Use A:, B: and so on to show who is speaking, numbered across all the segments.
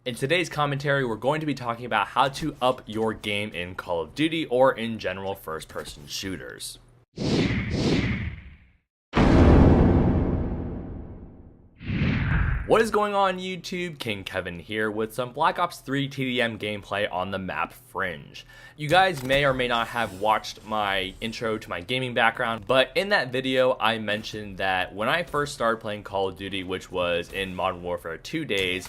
A: In today's commentary, we're going to be talking about how to up your game in Call of Duty or in general first-person shooters. What is going on YouTube? King Kevin here with some Black Ops 3 TDM gameplay on the map Fringe. You guys may or may not have watched my intro to my gaming background, but in that video I mentioned that when I first started playing Call of Duty, which was in Modern Warfare 2 days,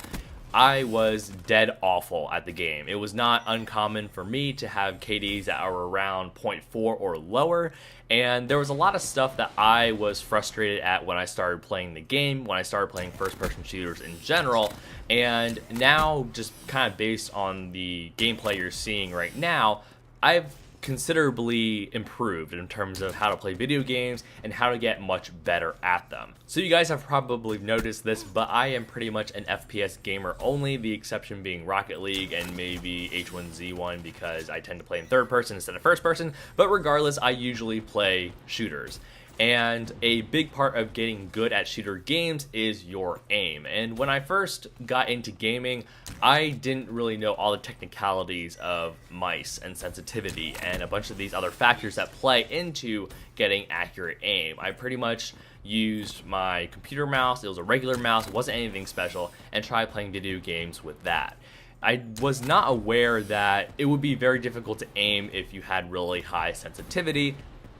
A: I was dead awful at the game. It was not uncommon for me to have KDs that are around 0.4 or lower, and there was a lot of stuff that I was frustrated at when I started playing the game, when I started playing first-person shooters in general, and now just kind of based on the gameplay you're seeing right now, I've considerably improved in terms of how to play video games and how to get much better at them. So you guys have probably noticed this, but I am pretty much an FPS gamer only, the exception being Rocket League and maybe H1Z1 because I tend to play in third person instead of first person, but regardless, I usually play shooters. And a big part of getting good at shooter games is your aim. And when I first got into gaming, I didn't really know all the technicalities of mice and sensitivity and a bunch of these other factors that play into getting accurate aim. I pretty much used my computer mouse. It was a regular mouse, it wasn't anything special, and tried playing video games with that. I was not aware that it would be very difficult to aim if you had really high sensitivity.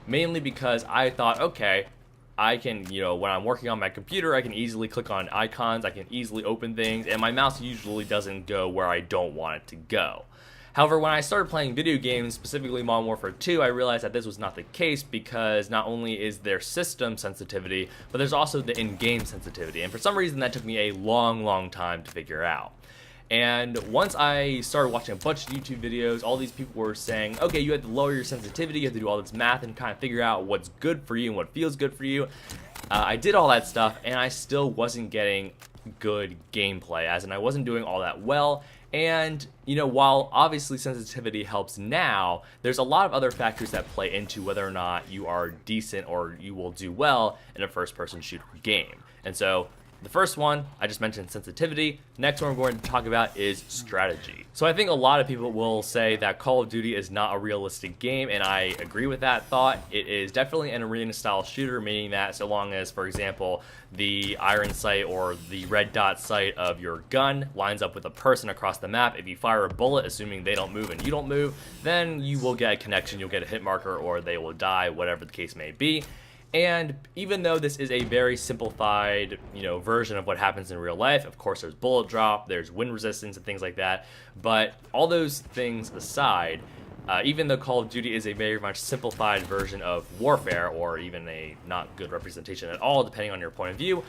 A: Mainly because I thought, okay, I can, when I'm working on my computer, I can easily click on icons, I can easily open things, and my mouse usually doesn't go where I don't want it to go. However, when I started playing video games, specifically Modern Warfare 2, I realized that this was not the case because not only is there system sensitivity, but there's also the in-game sensitivity, and for some reason that took me a long time to figure out. And once I started watching a bunch of YouTube videos, all these people were saying, okay, you have to lower your sensitivity, you have to do all this math and kind of figure out what's good for you and what feels good for you. I did all that stuff and I still wasn't getting good gameplay, as in I wasn't doing all that well. And, while obviously sensitivity helps now, there's a lot of other factors that play into whether or not you are decent or you will do well in a first-person shooter game. And so, the first one, I just mentioned sensitivity. Next one we're going to talk about is strategy. So I think a lot of people will say that Call of Duty is not a realistic game, and I agree with that thought. It is definitely an arena-style shooter, meaning that so long as, for example, the iron sight or the red dot sight of your gun lines up with a person across the map, if you fire a bullet, assuming they don't move and you don't move, then you will get a connection, you'll get a hit marker, or they will die, whatever the case may be. And even though this is a very simplified, version of what happens in real life, of course there's bullet drop, there's wind resistance and things like that, but all those things aside, even though Call of Duty is a very much simplified version of warfare, or even a not good representation at all, depending on your point of view,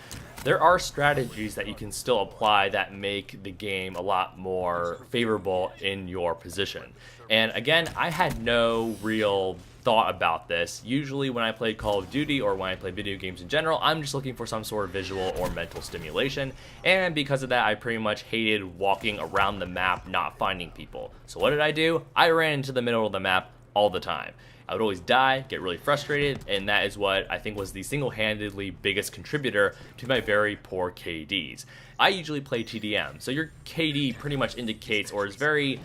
A: there are strategies that you can still apply that make the game a lot more favorable in your position. And again, I had no real thought about this. Usually when I play Call of Duty or when I play video games in general, I'm just looking for some sort of visual or mental stimulation, and because of that I pretty much hated walking around the map not finding people. So what did I do? I ran into the middle of the map all the time. I would always die, get really frustrated, and that is what I think was the single-handedly biggest contributor to my very poor KDs. I usually play TDM, so your KD pretty much indicates or is very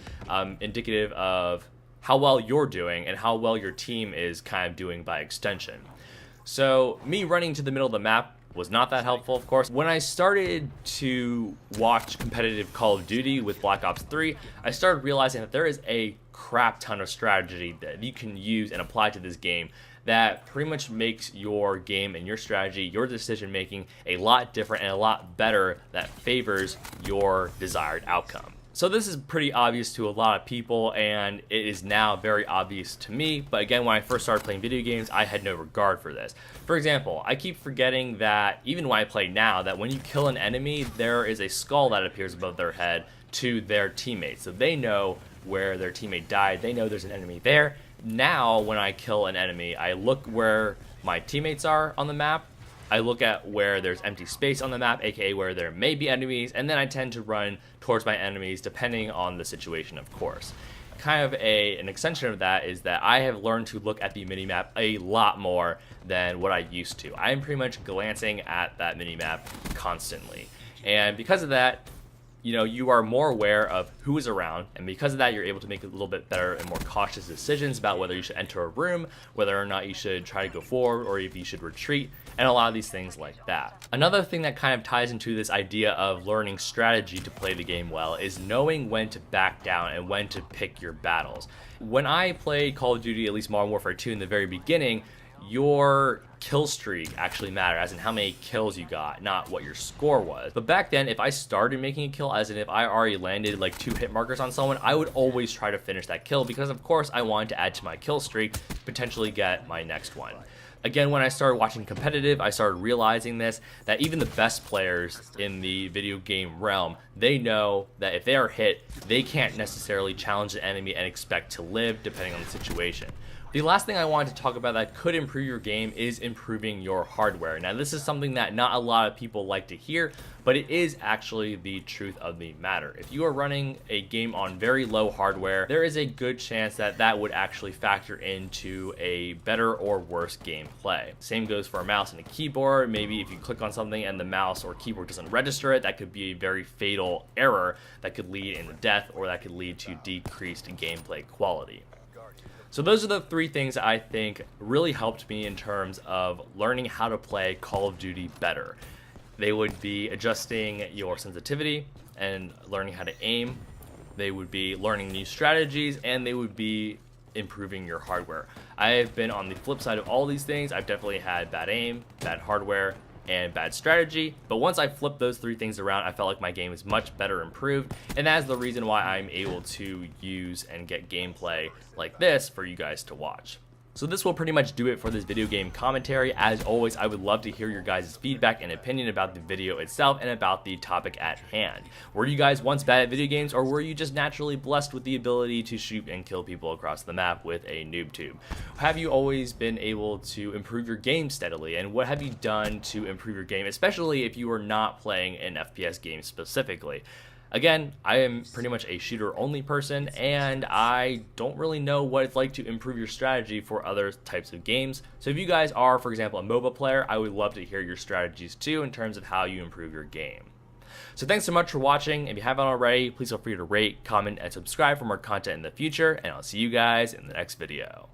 A: indicative of how well you're doing and how well your team is kind of doing by extension. So me running to the middle of the map was not that helpful, of course. When I started to watch competitive Call of Duty with Black Ops 3, I started realizing that there is a crap ton of strategy that you can use and apply to this game that pretty much makes your game and your strategy, your decision making, a lot different and a lot better, that favors your desired outcome. So this is pretty obvious to a lot of people, and it is now very obvious to me, but again, when I first started playing video games, I had no regard for this. For example, I keep forgetting that, even when I play now, that when you kill an enemy, there is a skull that appears above their head to their teammates. So they know where their teammate died, they know there's an enemy there. Now, when I kill an enemy, I look where my teammates are on the map, I look at where there's empty space on the map, aka where there may be enemies, and then I tend to run towards my enemies depending on the situation, of course. Kind of an extension of that is that I have learned to look at the minimap a lot more than what I used to. I am pretty much glancing at that minimap constantly. And because of that, you are more aware of who is around, and because of that, you're able to make a little bit better and more cautious decisions about whether you should enter a room, whether or not you should try to go forward, or if you should retreat, and a lot of these things like that. Another thing that kind of ties into this idea of learning strategy to play the game well is knowing when to back down and when to pick your battles. When I played Call of Duty, at least Modern Warfare 2 in the very beginning, your kill streak actually mattered, as in how many kills you got, not what your score was. But back then, if I started making a kill, as in if I already landed like 2 hit markers on someone, I would always try to finish that kill, because of course I wanted to add to my kill streak to potentially get my next one. Again, when I started watching competitive, I started realizing this, that even the best players in the video game realm, they know that if they are hit, they can't necessarily challenge the enemy and expect to live, depending on the situation. The last thing I wanted to talk about that could improve your game is improving your hardware. Now, this is something that not a lot of people like to hear, but it is actually the truth of the matter. If you are running a game on very low hardware, there is a good chance that that would actually factor into a better or worse gameplay. Same goes for a mouse and a keyboard. Maybe if you click on something and the mouse or keyboard doesn't register it, that could be a very fatal error that could lead into death, or that could lead to decreased gameplay quality. So those are the 3 things I think really helped me in terms of learning how to play Call of Duty better. They would be adjusting your sensitivity and learning how to aim. They would be learning new strategies, and they would be improving your hardware. I have been on the flip side of all these things. I've definitely had bad aim, bad hardware, and bad strategy, but once I flipped those 3 things around, I felt like my game is much better improved, and that is the reason why I'm able to use and get gameplay like this for you guys to watch. So this will pretty much do it for this video game commentary. As always, I would love to hear your guys' feedback and opinion about the video itself and about the topic at hand. Were you guys once bad at video games, or were you just naturally blessed with the ability to shoot and kill people across the map with a noob tube? Have you always been able to improve your game steadily, and what have you done to improve your game, especially if you are not playing an FPS game specifically? Again, I am pretty much a shooter-only person, and I don't really know what it's like to improve your strategy for other types of games. So if you guys are, for example, a MOBA player, I would love to hear your strategies too in terms of how you improve your game. So thanks so much for watching. If you haven't already, please feel free to rate, comment, and subscribe for more content in the future, and I'll see you guys in the next video.